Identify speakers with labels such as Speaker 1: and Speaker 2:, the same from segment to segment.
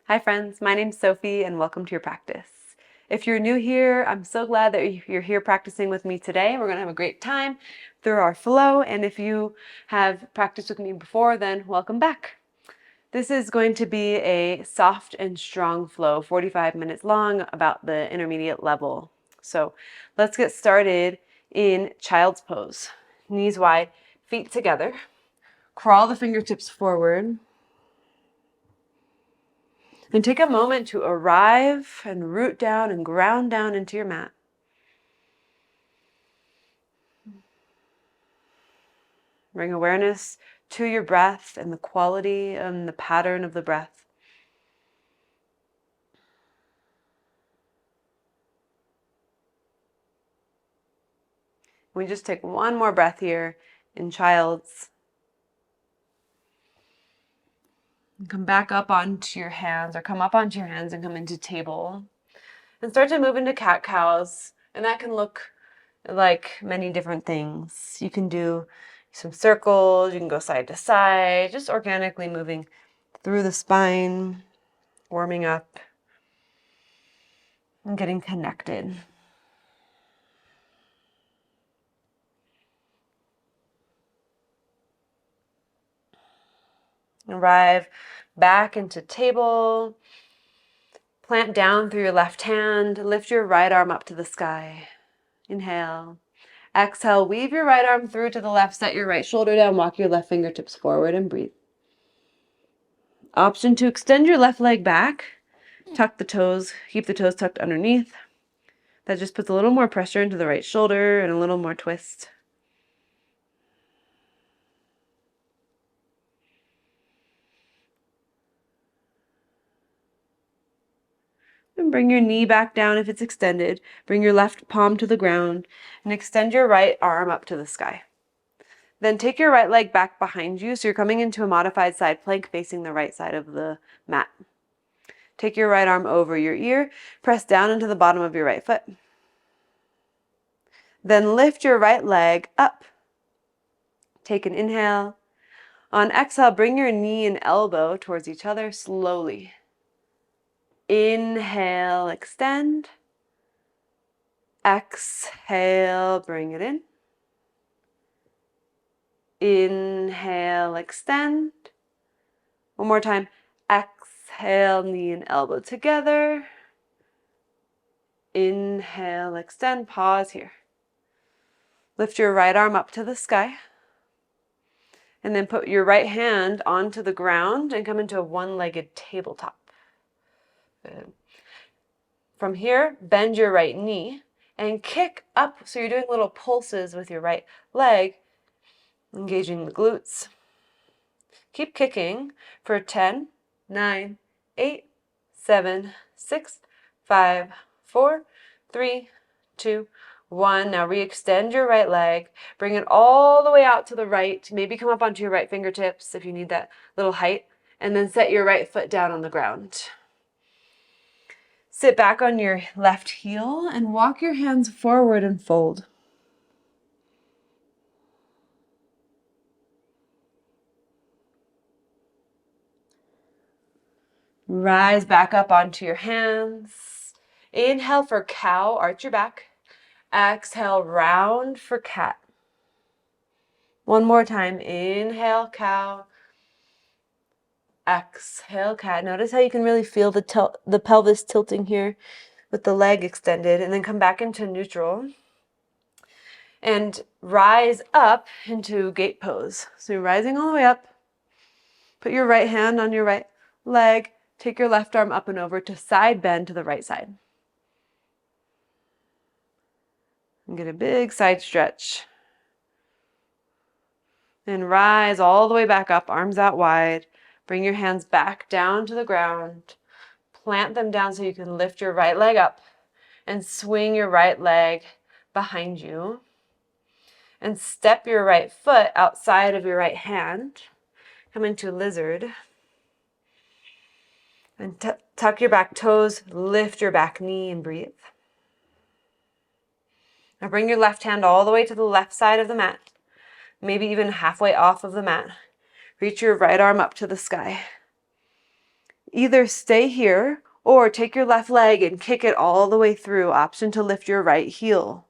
Speaker 1: Hi friends, my name's Sophie and welcome to your practice. If you're new here, I'm so glad that you're here practicing with me today. We're going to have a great time through our flow, and if you have practiced with me before, then welcome back. This is going to be a soft and strong flow, 45 minutes long, about the intermediate level. So let's get started in child's pose. Knees wide, feet together. Crawl the fingertips forward. And take a moment to arrive and root down and ground down into your mat. Bring awareness to your breath and the quality and the pattern of the breath. We just take one more breath here in child's. And come back up onto your hands, or come up onto your hands and come into table. And start to move into cat-cows. And that can look like many different things. You can do some circles, you can go side to side, just organically moving through the spine, warming up, and getting connected. Arrive back into table. Plant down through your left hand. Lift your right arm up to the sky. Inhale. Exhale, weave your right arm through to the left, set your right shoulder down, walk your left fingertips forward and breathe. Option to extend your left leg back. Tuck the toes, keep the toes tucked underneath. That just puts a little more pressure into the right shoulder and a little more twist. And bring your knee back down if it's extended. Bring your left palm to the ground and extend your right arm up to the sky. Then take your right leg back behind you, so you're coming into a modified side plank facing the right side of the mat. Take your right arm over your ear, press down into the bottom of your right foot. Then lift your right leg up. Take an inhale. On exhale, bring your knee and elbow towards each other slowly. Inhale, extend. Exhale, bring it in. Inhale, extend. One more time. Exhale, knee and elbow together. Inhale, extend. Pause here. Lift your right arm up to the sky. And then put your right hand onto the ground and come into a one-legged tabletop. Good. From here, bend your right knee and kick up. So you're doing little pulses with your right leg, engaging the glutes. Keep kicking for 10, 9, 8, 7, 6, 5, 4, 3, 2, 1. Now re-extend your right leg. Bring it all the way out to the right. Maybe come up onto your right fingertips if you need that little height. And then set your right foot down on the ground. Sit back on your left heel and walk your hands forward and fold. Rise back up onto your hands. Inhale for cow, arch your back. Exhale, round for cat. One more time. Inhale, cow. Exhale, cat. Notice how you can really feel the pelvis tilting here with the leg extended, and then come back into neutral. And rise up into gate pose. So you're rising all the way up. Put your right hand on your right leg. Take your left arm up and over to side bend to the right side. And get a big side stretch. And rise all the way back up, arms out wide. Bring your hands back down to the ground. Plant them down so you can lift your right leg up and swing your right leg behind you. And step your right foot outside of your right hand. Come into lizard. And tuck your back toes, lift your back knee and breathe. Now bring your left hand all the way to the left side of the mat, maybe even halfway off of the mat. Reach your right arm up to the sky. Either stay here or take your left leg and kick it all the way through. Option to lift your right heel.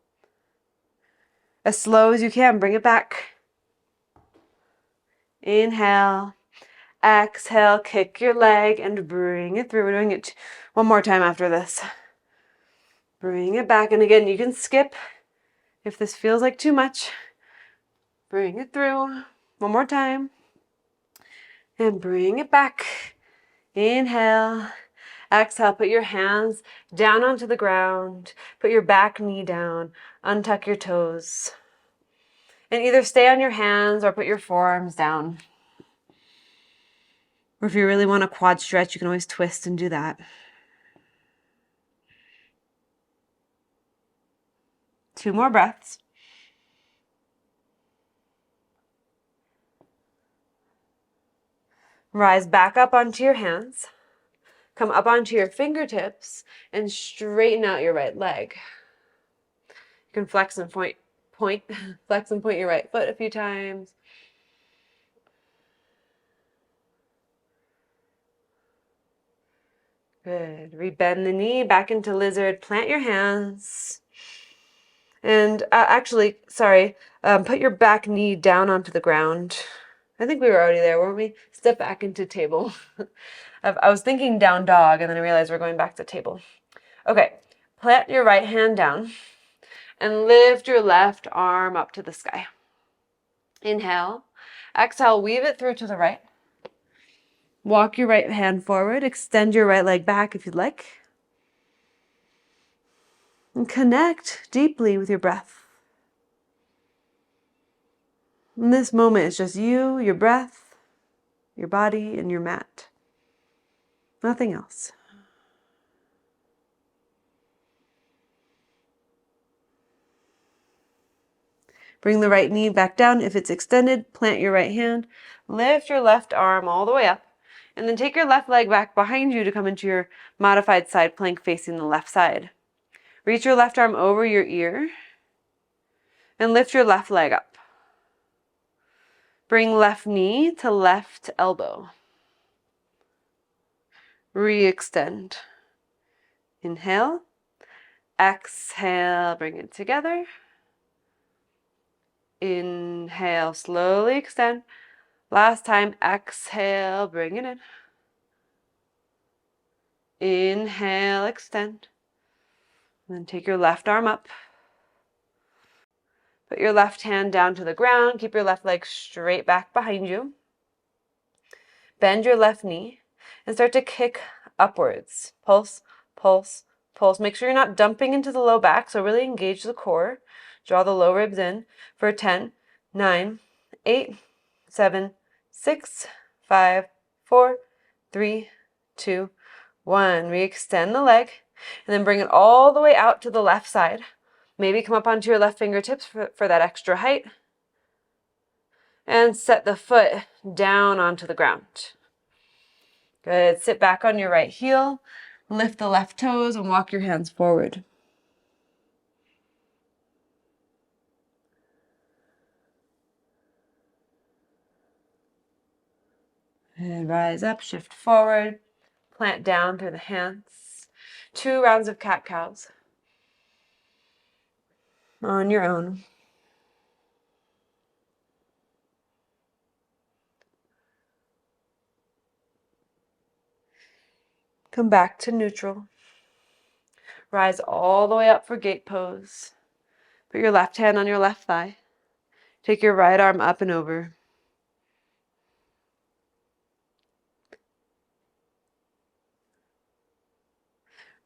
Speaker 1: As slow as you can, bring it back. Inhale. Exhale, kick your leg and bring it through. We're doing it one more time after this. Bring it back. And again, you can skip if this feels like too much. Bring it through. One more time. And bring it back. Inhale. Exhale, put your hands down onto the ground. Put your back knee down. Untuck your toes. And either stay on your hands or put your forearms down. Or if you really want a quad stretch, you can always twist and do that. 2 more breaths. Rise back up onto your hands. Come up onto your fingertips and straighten out your right leg. You can flex and point your right foot a few times. Good. Rebend the knee back into lizard. Plant your hands. And put your back knee down onto the ground. I think we were already there, weren't we? Step back into table. I was thinking down dog, and then I realized we're going back to table. Okay, plant your right hand down and lift your left arm up to the sky. Inhale. Exhale, weave it through to the right. Walk your right hand forward. Extend your right leg back if you'd like. And connect deeply with your breath. In this moment, it's just you, your breath, your body, and your mat. Nothing else. Bring the right knee back down. If it's extended, plant your right hand. Lift your left arm all the way up. And then take your left leg back behind you to come into your modified side plank facing the left side. Reach your left arm over your ear and lift your left leg up. Bring left knee to left elbow. Re-extend. Inhale. Exhale, bring it together. Inhale, slowly extend. Last time, exhale, bring it in. Inhale, extend. And then take your left arm up. Put your left hand down to the ground. Keep your left leg straight back behind you. Bend your left knee and start to kick upwards. Pulse, pulse, pulse. Make sure you're not dumping into the low back, so really engage the core. Draw the low ribs in for 10, 9, 8, 7, 6, 5, 4, 3, 2, 1. Re-extend the leg and then bring it all the way out to the left side. Maybe come up onto your left fingertips for that extra height. And set the foot down onto the ground. Good. Sit back on your right heel. Lift the left toes and walk your hands forward. And rise up, shift forward. Plant down through the hands. 2 rounds of cat-cows on your own. Come back to neutral. Rise all the way up for gate pose. Put your left hand on your left thigh. Take your right arm up and over.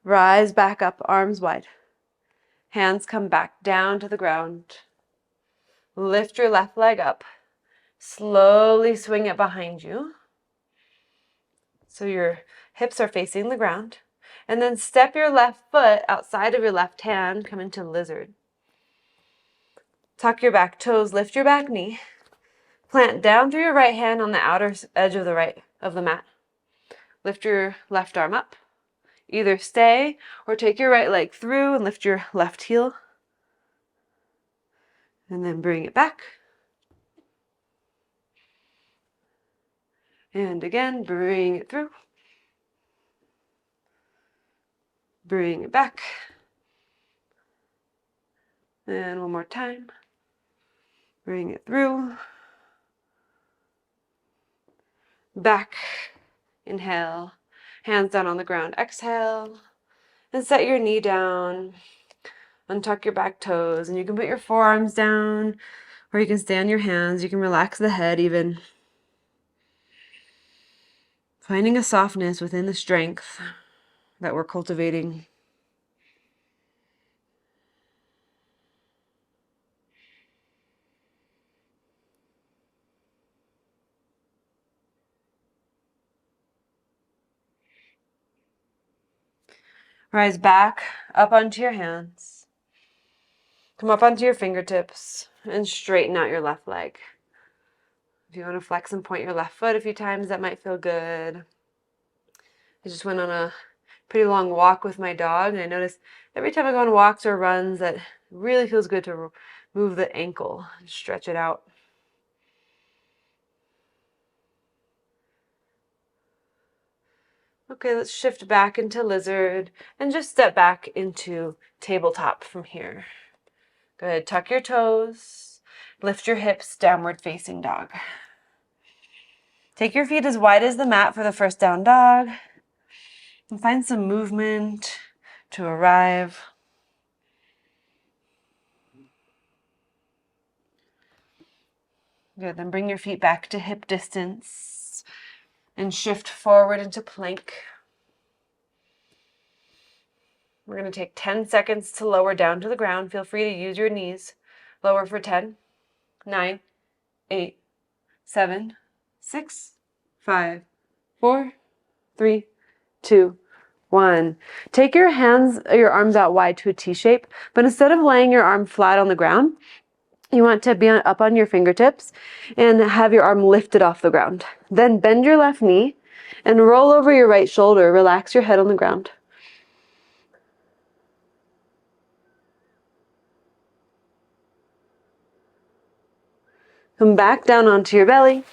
Speaker 1: Rise back up, arms wide. Hands come back down to the ground. Lift your left leg up. Slowly swing it behind you. So your hips are facing the ground. And then step your left foot outside of your left hand. Come into lizard. Tuck your back toes. Lift your back knee. Plant down through your right hand on the outer edge of the mat. Lift your left arm up. Either stay or take your right leg through and lift your left heel. And then bring it back. And again, bring it through. Bring it back. And one more time. Bring it through. Back. Inhale. Hands down on the ground. Exhale. And set your knee down. Untuck your back toes. And you can put your forearms down, or you can stay on your hands. You can relax the head even. Finding a softness within the strength that we're cultivating. Rise back up onto your hands. Come up onto your fingertips and straighten out your left leg. If you want to flex and point your left foot a few times, that might feel good. I just went on a pretty long walk with my dog, and I noticed every time I go on walks or runs that it really feels good to move the ankle and stretch it out. Okay, let's shift back into lizard and just step back into tabletop from here. Go ahead, tuck your toes, lift your hips, downward facing dog. Take your feet as wide as the mat for the first down dog and find some movement to arrive. Good, then bring your feet back to hip distance and shift forward into plank. We're going to take 10 seconds to lower down to the ground. Feel free to use your knees. Lower for 10, 9, 8, 7, 6, 5, 4, 3, 2, 1. Take your arms out wide to a T shape, but instead of laying your arm flat on the ground, you want to be up on your fingertips and have your arm lifted off the ground. Then bend your left knee and roll over your right shoulder. Relax your head on the ground. Come back down onto your belly.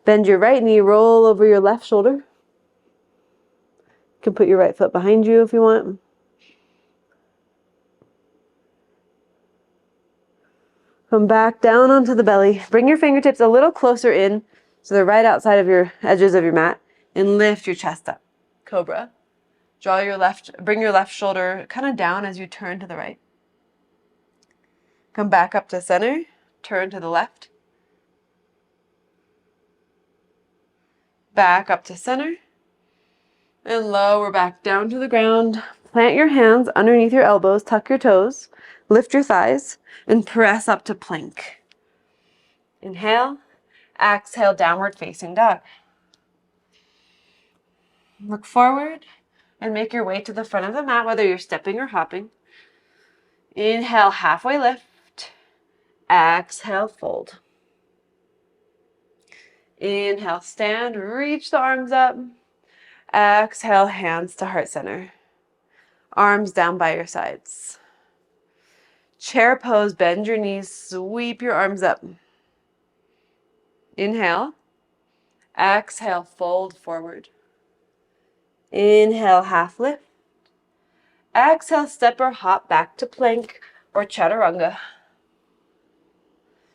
Speaker 1: Bend your right knee, roll over your left shoulder. You can put your right foot behind you if you want. Come back down onto the belly. Bring your fingertips a little closer in so they're right outside of your edges of your mat, and lift your chest up. Cobra. Bring your left shoulder kind of down as you turn to the right. Come back up to center, turn to the left. Back up to center, and lower back down to the ground. Plant your hands underneath your elbows, tuck your toes, lift your thighs, and press up to plank. Inhale, exhale, downward facing dog. Look forward and make your way to the front of the mat, whether you're stepping or hopping. Inhale, halfway lift. Exhale, fold. Inhale, stand, reach the arms up. Exhale, hands to heart center. Arms down by your sides. Chair pose, bend your knees, sweep your arms up. Inhale. Exhale, fold forward. Inhale, half lift. Exhale, step or hop back to plank or chaturanga.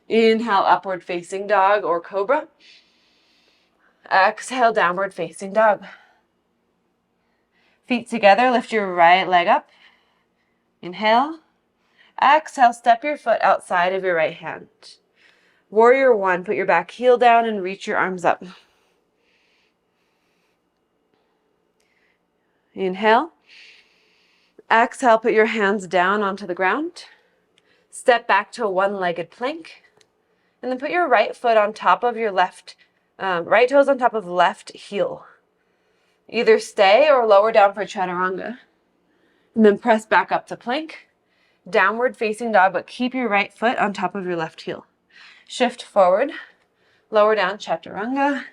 Speaker 1: Inhale, upward facing dog or cobra. Exhale, downward facing dog. Feet together, lift your right leg up. Inhale. Exhale, step your foot outside of your right hand. Warrior one, put your back heel down and reach your arms up. Inhale. Exhale, put your hands down onto the ground. Step back to a one-legged plank. And then put your right foot on top of your right toes on top of left heel. Either stay or lower down for chaturanga. And then press back up to plank. Downward facing dog, but keep your right foot on top of your left heel. Shift forward, lower down, chaturanga.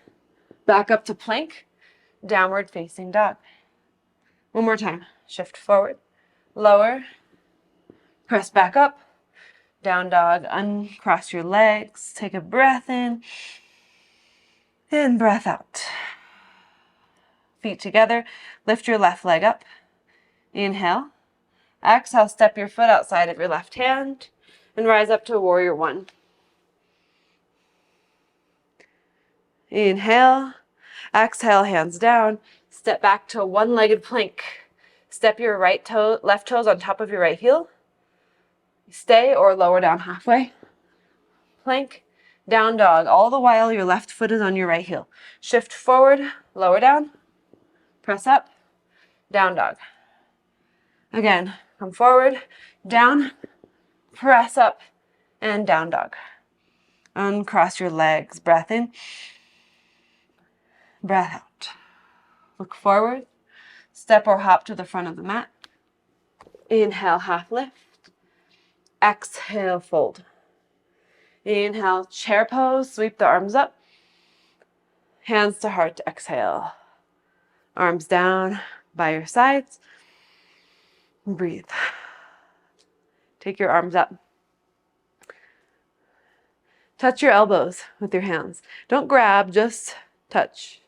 Speaker 1: Back up to plank, downward facing dog. One more time. Shift forward, lower, press back up, down dog, uncross your legs, take a breath in, and breath out. Feet together, lift your left leg up. Inhale. Exhale, step your foot outside of your left hand and rise up to warrior one. Inhale. Exhale, hands down. Step back to a one-legged plank. Step your left toes on top of your right heel. Stay or lower down halfway. Plank, down dog. All the while your left foot is on your right heel. Shift forward, lower down, press up, down dog. Again, come forward, down, press up, and down dog. Uncross your legs. Breath in, breath out. Look forward, step or hop to the front of the mat. Inhale, half lift. Exhale, fold. Inhale, chair pose, sweep the arms up. Hands to heart, exhale. Arms down by your sides. Breathe. Take your arms up. Touch your elbows with your hands. Don't grab, just touch.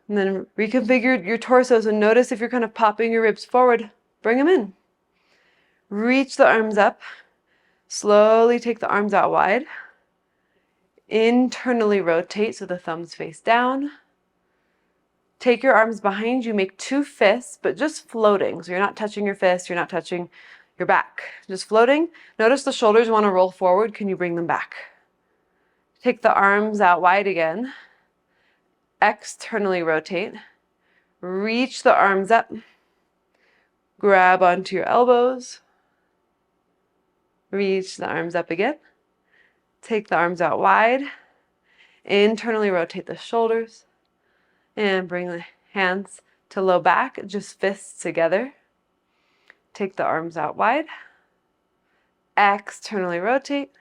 Speaker 1: And then reconfigure your torso, so notice if you're kind of popping your ribs forward, bring them in. Reach the arms up. Slowly take the arms out wide. Internally rotate so the thumbs face down. Take your arms behind you, make two fists, but just floating. So you're not touching your fists, you're not touching your back. Just floating. Notice the shoulders want to roll forward. Can you bring them back? Take the arms out wide again. Externally rotate. Reach the arms up. Grab onto your elbows. Reach the arms up again. Take the arms out wide. Internally rotate the shoulders. And bring the hands to low back, just fists together. Take the arms out wide. Externally rotate.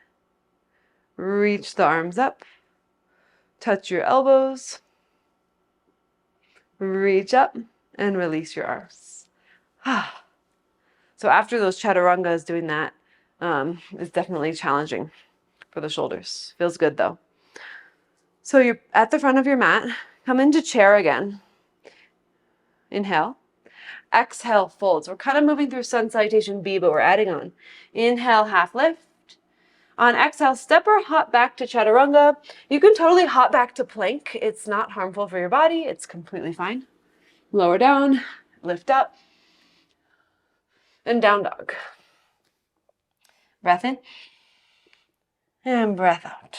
Speaker 1: Reach the arms up. Touch your elbows. Reach up and release your arms. So after those chaturangas, doing that is definitely challenging for the shoulders. Feels good though. So you're at the front of your mat. Come into chair again. Inhale. Exhale, fold. So we're kind of moving through sun salutation B, but we're adding on. Inhale, half lift. On exhale, step or hop back to chaturanga. You can totally hop back to plank. It's not harmful for your body. It's completely fine. Lower down, lift up, and down dog. Breath in, and breath out.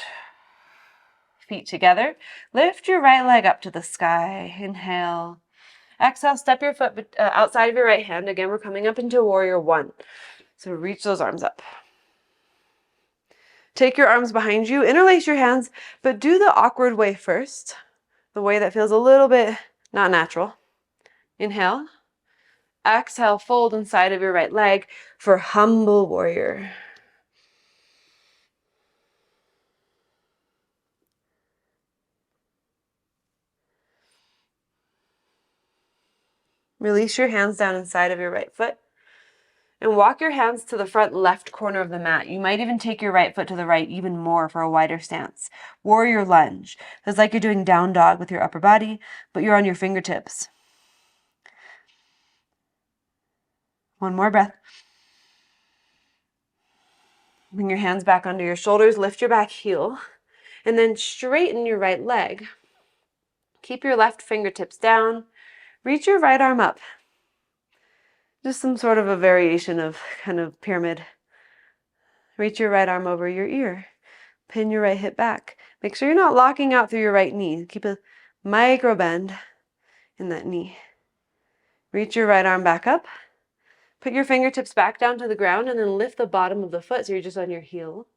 Speaker 1: Feet together. Lift your right leg up to the sky. Inhale. Exhale, step your foot outside of your right hand. Again, we're coming up into warrior one. So reach those arms up. Take your arms behind you. Interlace your hands, but do the awkward way first. The way that feels a little bit not natural. Inhale. Exhale, fold inside of your right leg for humble warrior. Release your hands down inside of your right foot and walk your hands to the front left corner of the mat. You might even take your right foot to the right even more for a wider stance. Warrior lunge. It's like you're doing down dog with your upper body, but you're on your fingertips. One more breath. Bring your hands back under your shoulders, lift your back heel, and then straighten your right leg. Keep your left fingertips down. Reach your right arm up. Just some sort of a variation of kind of pyramid. Reach your right arm over your ear. Pin your right hip back. Make sure you're not locking out through your right knee. Keep a micro bend in that knee. Reach your right arm back up. Put your fingertips back down to the ground and then lift the bottom of the foot so you're just on your heel.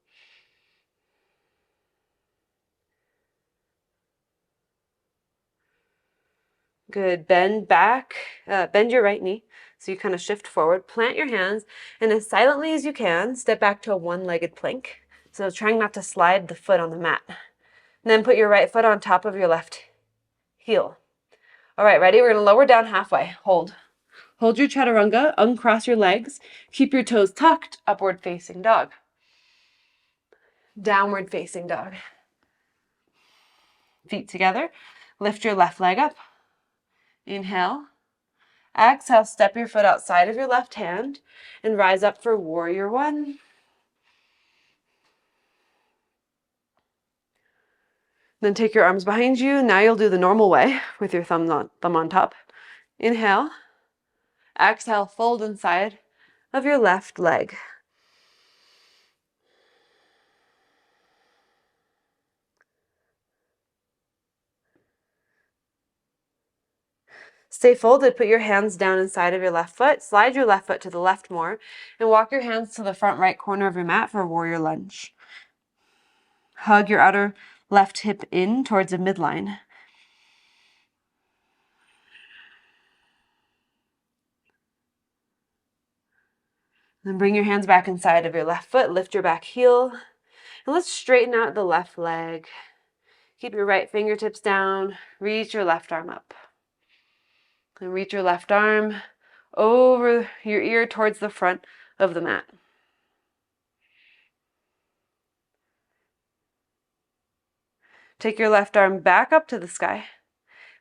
Speaker 1: Good. Bend back, bend your right knee. So you kind of shift forward, plant your hands, and as silently as you can, step back to a one-legged plank. So trying not to slide the foot on the mat. And then put your right foot on top of your left heel. All right, ready? We're going to lower down halfway. Hold. Hold your chaturanga, uncross your legs, keep your toes tucked, upward facing dog. Downward facing dog. Feet together. Lift your left leg up. Inhale. Exhale, step your foot outside of your left hand and rise up for warrior one. Then take your arms behind you. Now you'll do the normal way with your thumb on top. Inhale. Exhale, fold inside of your left leg. Stay folded, put your hands down inside of your left foot, slide your left foot to the left more, and walk your hands to the front right corner of your mat for warrior lunge. Hug your outer left hip in towards the midline. Then bring your hands back inside of your left foot, lift your back heel, and let's straighten out the left leg. Keep your right fingertips down, reach your left arm up. And reach your left arm over your ear towards the front of the mat. Take your left arm back up to the sky.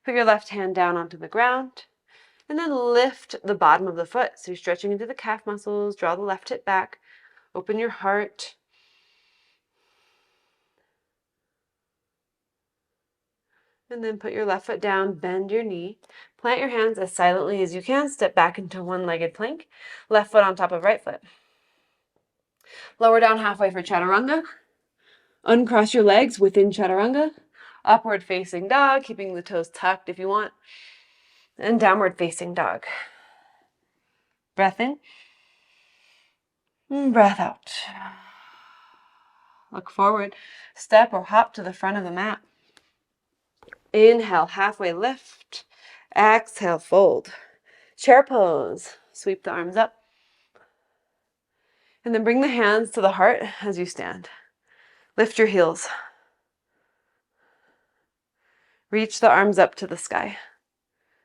Speaker 1: Put your left hand down onto the ground. And then lift the bottom of the foot. So you're stretching into the calf muscles. Draw the left hip back. Open your heart. And then put your left foot down. Bend your knee. Plant your hands as silently as you can. Step back into one-legged plank. Left foot on top of right foot. Lower down halfway for chaturanga. Uncross your legs within chaturanga. Upward facing dog, keeping the toes tucked if you want. And downward facing dog. Breath in. And breath out. Look forward. Step or hop to the front of the mat. Inhale, halfway lift. Exhale, fold. Chair pose. Sweep the arms up. And then bring the hands to the heart as you stand. Lift your heels. Reach the arms up to the sky.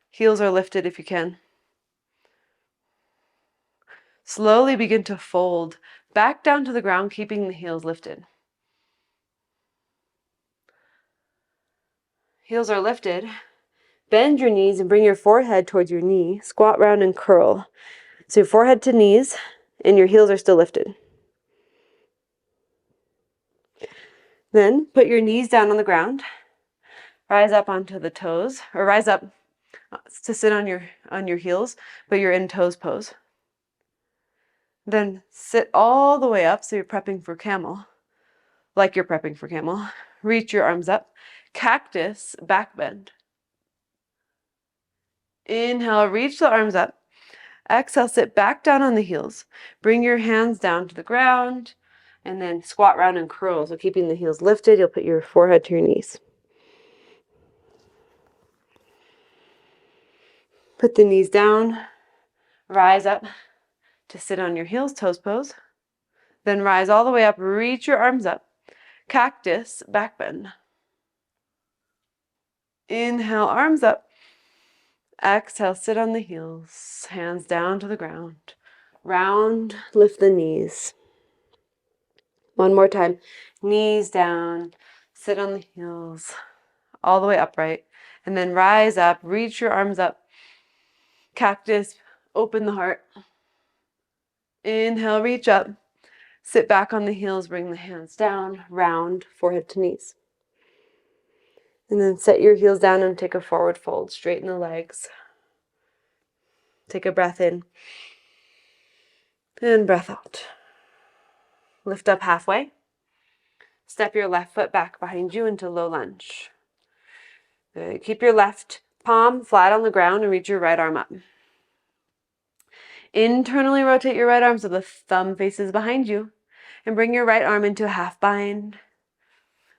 Speaker 1: Heels are lifted if you can. Slowly begin to fold back down to the ground, keeping the heels lifted. Heels are lifted. Bend your knees and bring your forehead towards your knee. Squat round and curl. So your forehead to knees and your heels are still lifted. Then put your knees down on the ground. Rise up onto the toes, or rise up to sit on your heels, but you're in toes pose. Then sit all the way up so you're prepping for camel. Like you're prepping for camel. Reach your arms up. Cactus, back bend. Inhale, reach the arms up. Exhale, sit back down on the heels. Bring your hands down to the ground. And then squat round and curl. So keeping the heels lifted, you'll put your forehead to your knees. Put the knees down. Rise up to sit on your heels, toes pose. Then rise all the way up. Reach your arms up. Cactus, back bend. Inhale, arms up. Exhale, sit on the heels. Hands down to the ground. Round, lift the knees. One more time. Knees down. Sit on the heels. All the way upright. And then rise up. Reach your arms up. Cactus, open the heart. Inhale, reach up. Sit back on the heels. Bring the hands down. Round, forehead to knees. And then set your heels down and take a forward fold. Straighten the legs. Take a breath in. And breath out. Lift up halfway. Step your left foot back behind you into low lunge. Good. Keep your left palm flat on the ground and reach your right arm up. Internally rotate your right arm so the thumb faces behind you. And bring your right arm into a half bind.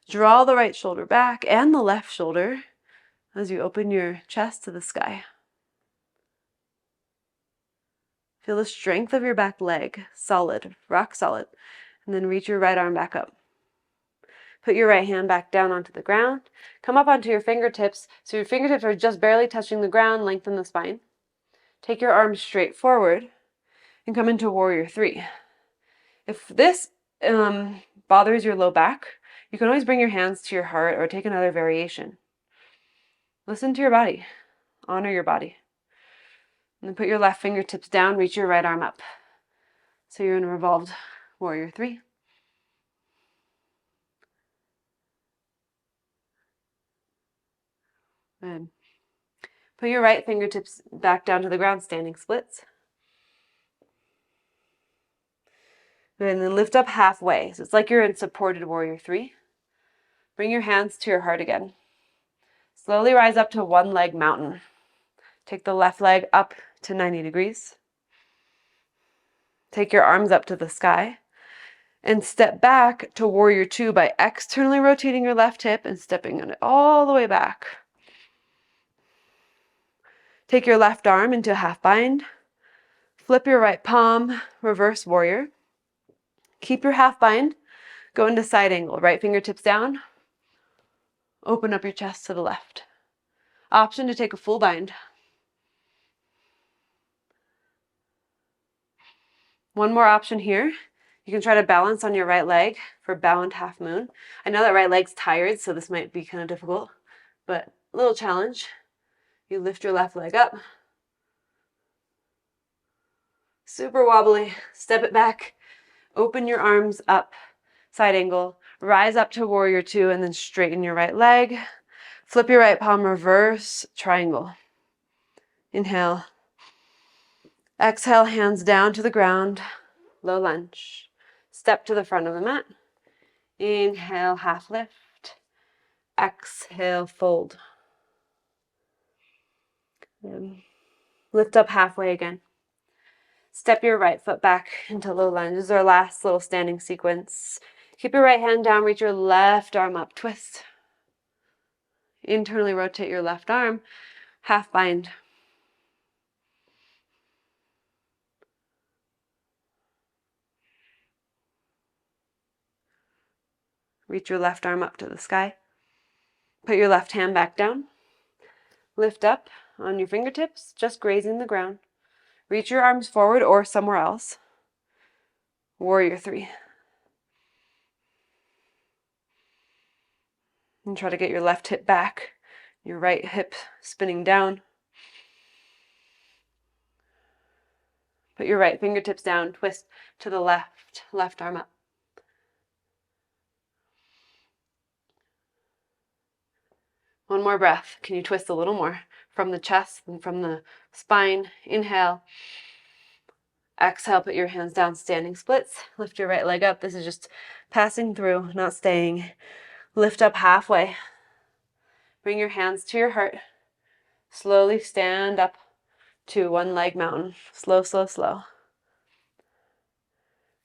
Speaker 1: Draw the right shoulder back and the left shoulder as you open your chest to the sky. Feel the strength of your back leg, solid, rock solid. And then reach your right arm back up. Put your right hand back down onto the ground. Come up onto your fingertips. So your fingertips are just barely touching the ground. Lengthen the spine. Take your arms straight forward and come into warrior three. If this bothers your low back, you can always bring your hands to your heart or take another variation. Listen to your body. Honor your body. And then put your left fingertips down, reach your right arm up. So you're in revolved warrior 3. Good. Put your right fingertips back down to the ground, standing splits. Good. And then lift up halfway. So it's like you're in supported warrior 3. Bring your hands to your heart again. Slowly rise up to one leg mountain. Take the left leg up to 90 degrees. Take your arms up to the sky. And step back to warrior 2 by externally rotating your left hip and stepping it all the way back. Take your left arm into a half bind. Flip your right palm, reverse warrior. Keep your half bind. Go into side angle. Right fingertips down. Open up your chest to the left. Option to take a full bind. One more option here. You can try to balance on your right leg for bound half moon. I know that right leg's tired, so this might be kind of difficult, but a little challenge. You lift your left leg up. Super wobbly. Step it back. Open your arms up. Side angle. Rise up to warrior 2 and then straighten your right leg. Flip your right palm, reverse triangle. Inhale. Exhale, hands down to the ground. Low lunge. Step to the front of the mat. Inhale, half lift. Exhale, fold. Lift up halfway again. Step your right foot back into low lunge. This is our last little standing sequence. Keep your right hand down, reach your left arm up, twist. Internally rotate your left arm, half bind. Reach your left arm up to the sky. Put your left hand back down. Lift up on your fingertips, just grazing the ground. Reach your arms forward or somewhere else. Warrior 3. And try to get your left hip back, your right hip spinning down. Put your right fingertips down, twist to the left arm up. One more breath. Can you twist a little more from the chest and from the spine? Inhale. Exhale, put your hands down, standing splits. Lift your right leg up. This is just passing through, not staying. Lift up halfway. Bring your hands to your heart. Slowly stand up to one leg mountain. Slow, slow, slow.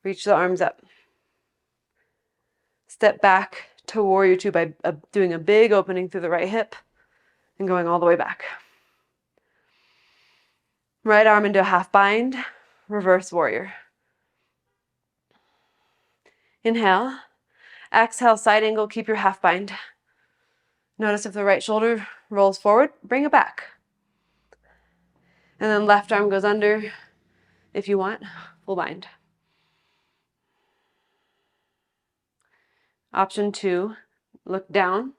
Speaker 1: Reach the arms up. Step back to warrior 2 by doing a big opening through the right hip and going all the way back. Right arm into a half bind, reverse warrior. Inhale. Exhale, side angle, keep your half bind. Notice if the right shoulder rolls forward, bring it back. And then left arm goes under, if you want, full bind. Option 2, look down.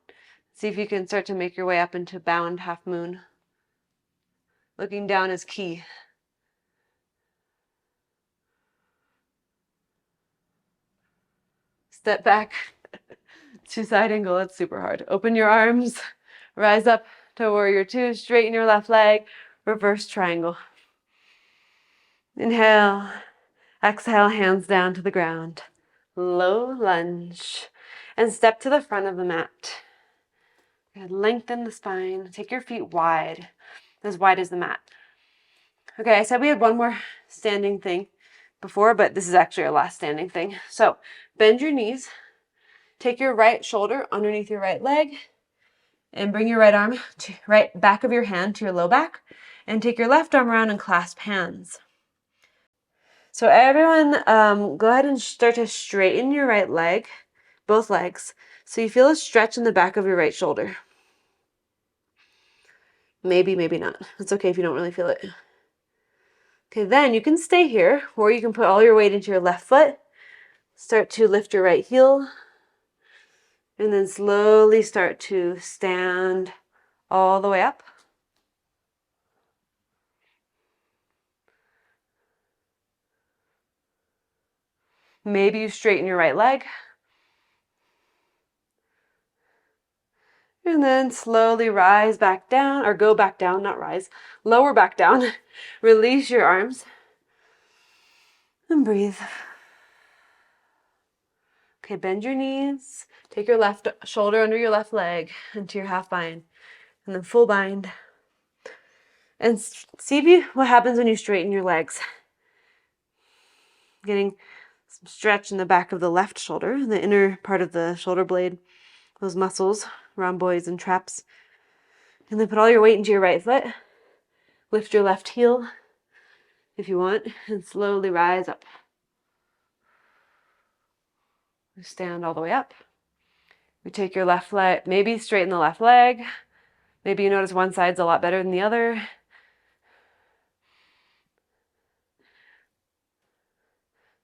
Speaker 1: See if you can start to make your way up into bound half moon. Looking down is key. Step back to side angle. That's super hard. Open your arms. Rise up to warrior 2. Straighten your left leg. Reverse triangle. Inhale. Exhale, hands down to the ground. Low lunge. And step to the front of the mat. Good. Lengthen the spine. Take your feet wide as the mat. Okay, I said we had one more standing thing before, but this is actually our last standing thing. So bend your knees. Take your right shoulder underneath your right leg and bring your right arm to right back of your hand to your low back and take your left arm around and clasp hands. So everyone, go ahead and start to straighten your right leg, both legs, so you feel a stretch in the back of your right shoulder. Maybe, maybe not. It's okay if you don't really feel it. Okay, then you can stay here, or you can put all your weight into your left foot. Start to lift your right heel, and then slowly start to stand all the way up. Maybe you straighten your right leg. And then slowly rise back down, or go back down, not rise. Lower back down. Release your arms. And breathe. Okay, bend your knees. Take your left shoulder under your left leg into your half bind. And then full bind. And see what happens when you straighten your legs. Getting some stretch in the back of the left shoulder, the inner part of the shoulder blade, those muscles, rhomboids and traps. And then put all your weight into your right foot. Lift your left heel if you want, and slowly rise up. Stand all the way up. We take your left leg, maybe straighten the left leg. Maybe you notice one side's a lot better than the other.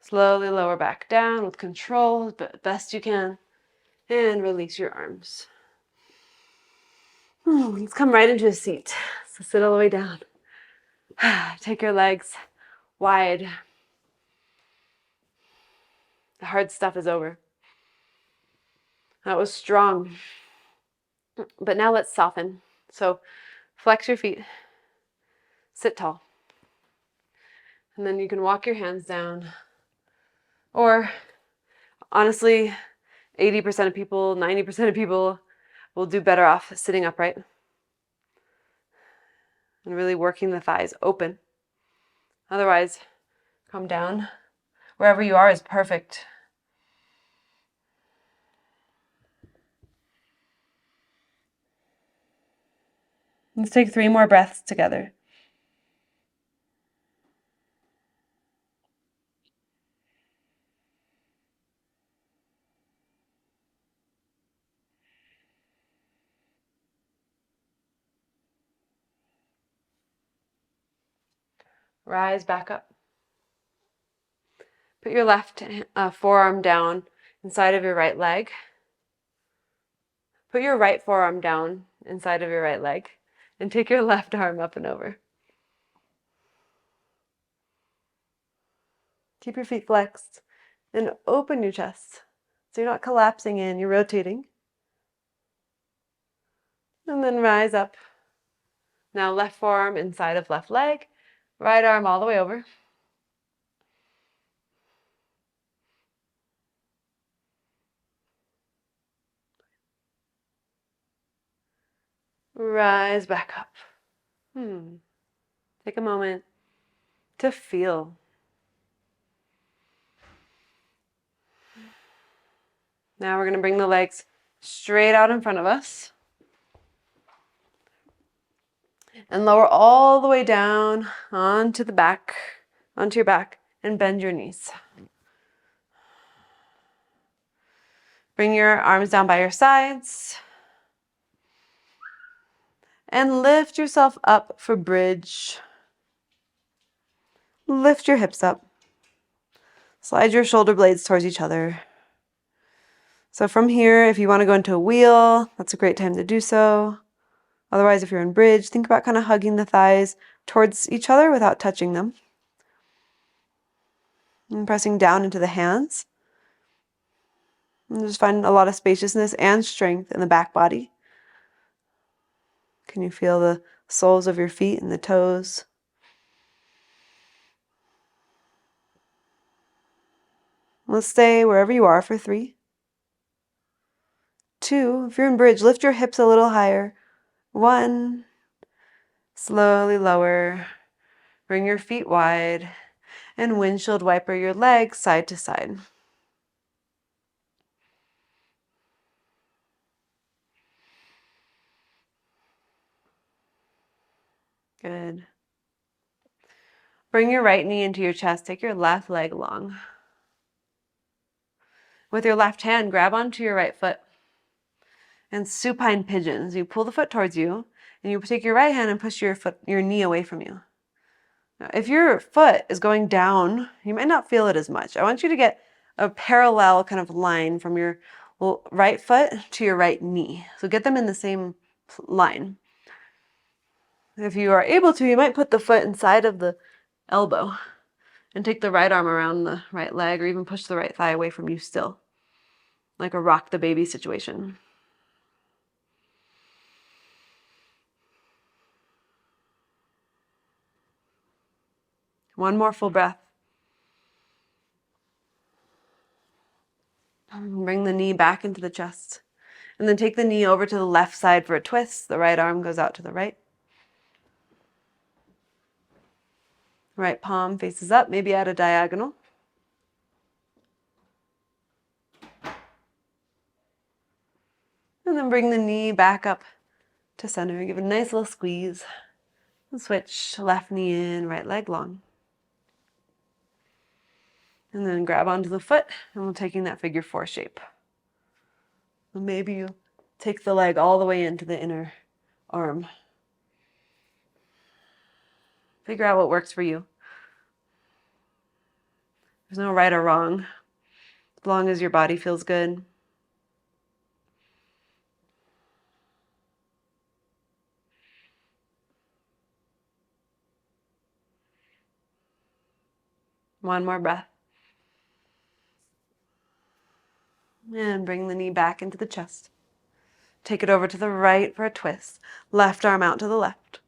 Speaker 1: Slowly lower back down with control, but best you can. And release your arms. Let's come right into a seat. So sit all the way down. Take your legs wide. The hard stuff is over. That was strong. But now let's soften. So flex your feet. Sit tall. And then you can walk your hands down. Or honestly, 80% of people, 90% of people will do better off sitting upright. And really working the thighs open. Otherwise, come down. Wherever you are is perfect. Let's take 3 more breaths together. Rise back up. Put your left forearm down inside of your right leg. Put your right forearm down inside of your right leg. And take your left arm up and over. Keep your feet flexed. And open your chest. So you're not collapsing in, you're rotating. And then rise up. Now left forearm inside of left leg. Right arm all the way over. Rise back up. Take a moment to feel. Now we're going to bring the legs straight out in front of us. And lower all the way down onto the back, onto your back, and bend your knees. Bring your arms down by your sides. And lift yourself up for bridge. Lift your hips up. Slide your shoulder blades towards each other. So from here, if you want to go into a wheel, that's a great time to do so. Otherwise, if you're in bridge, think about kind of hugging the thighs towards each other without touching them. And pressing down into the hands. And just find a lot of spaciousness and strength in the back body. Can you feel the soles of your feet and the toes? Let's stay wherever you are for 3. 2, if you're in bridge, lift your hips a little higher. 1, slowly lower. Bring your feet wide and windshield wiper your legs side to side. Good. Bring your right knee into your chest. Take your left leg long. With your left hand, grab onto your right foot. And supine pigeons. You pull the foot towards you, and you take your right hand and push your knee away from you. Now, if your foot is going down, you might not feel it as much. I want you to get a parallel kind of line from your right foot to your right knee. So get them in the same line. If you are able to, you might put the foot inside of the elbow And take the right arm around the right leg, or even push the right thigh away from you still, like a rock the baby situation. One more full breath. Bring the knee back into the chest. And then take the knee over to the left side for a twist. The right arm goes out to the right. Right palm faces up, maybe at a diagonal. And then bring the knee back up to center. Give it a nice little squeeze. And switch left knee in, right leg long. And then grab onto the foot, and we're taking that figure 4 shape. And maybe you take the leg all the way into the inner arm. Figure out what works for you. There's no right or wrong, as long as your body feels good. One more breath. And bring the knee back into the chest. Take it over to the right for a twist. Left arm out to the left.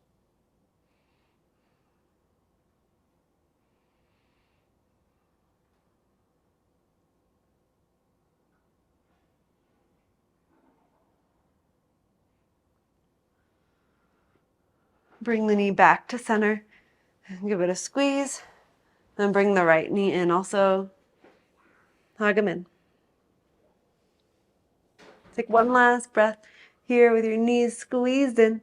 Speaker 1: Bring the knee back to center. Give it a squeeze. Then bring the right knee in also. Hug them in. Take one last breath here with your knees squeezed in.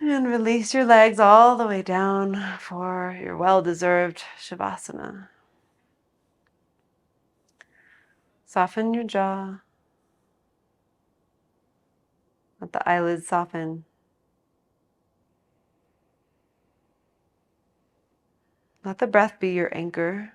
Speaker 1: And release your legs all the way down for your well-deserved Shavasana. Soften your jaw. Let the eyelids soften. Let the breath be your anchor.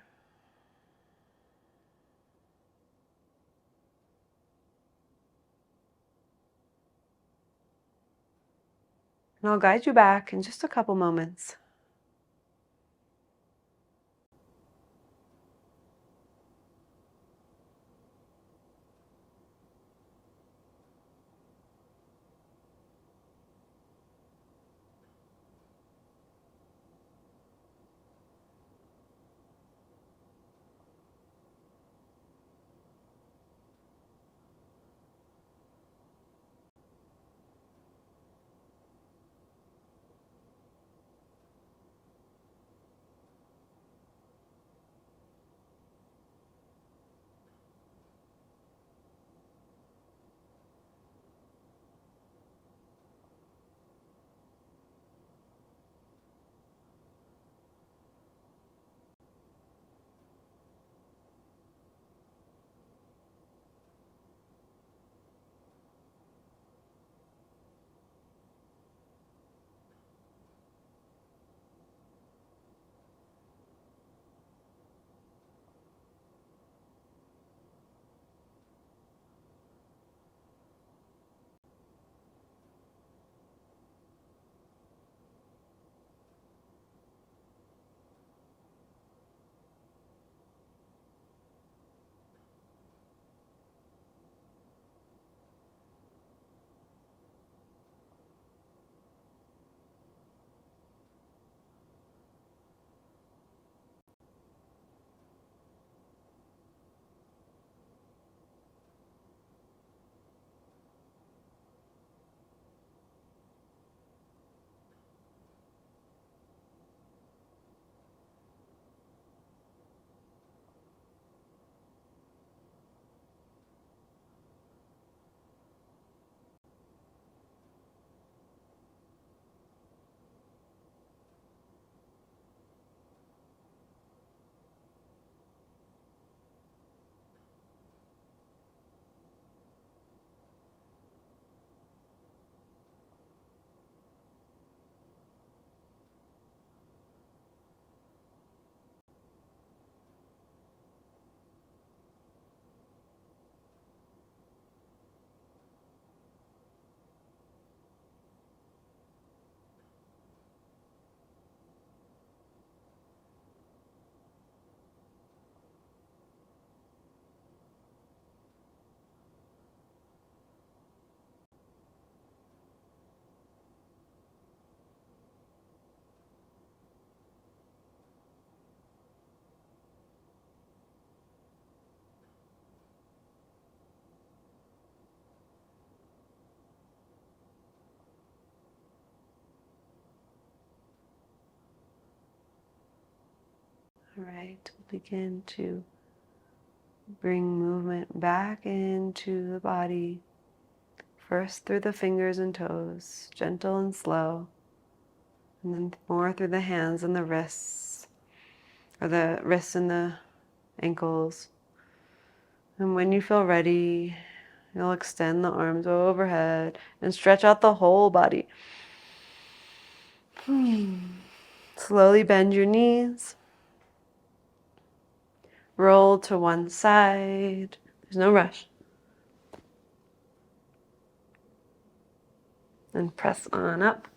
Speaker 1: And I'll guide you back in just a couple moments. All right, we'll begin to bring movement back into the body. First through the fingers and toes, gentle and slow. And then more through the hands and the wrists, or the wrists and the ankles. And when you feel ready, you'll extend the arms overhead and stretch out the whole body. Slowly bend your knees. Roll to one side. There's no rush. And press on up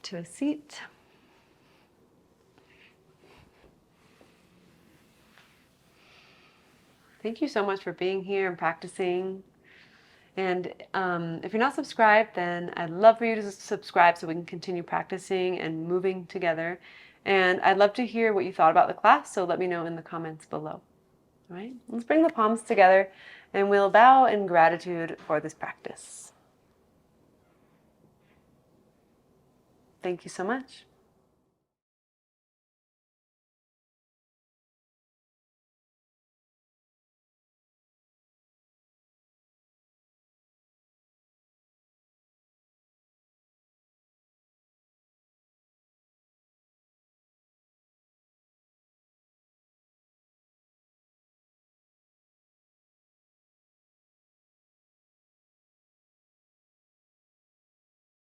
Speaker 1: to a seat. Thank you so much for being here and practicing. And if you're not subscribed, then I'd love for you to subscribe so we can continue practicing and moving together. And I'd love to hear what you thought about the class, so let me know in the comments below. All right, let's bring the palms together and we'll bow in gratitude for this practice. Thank you so much.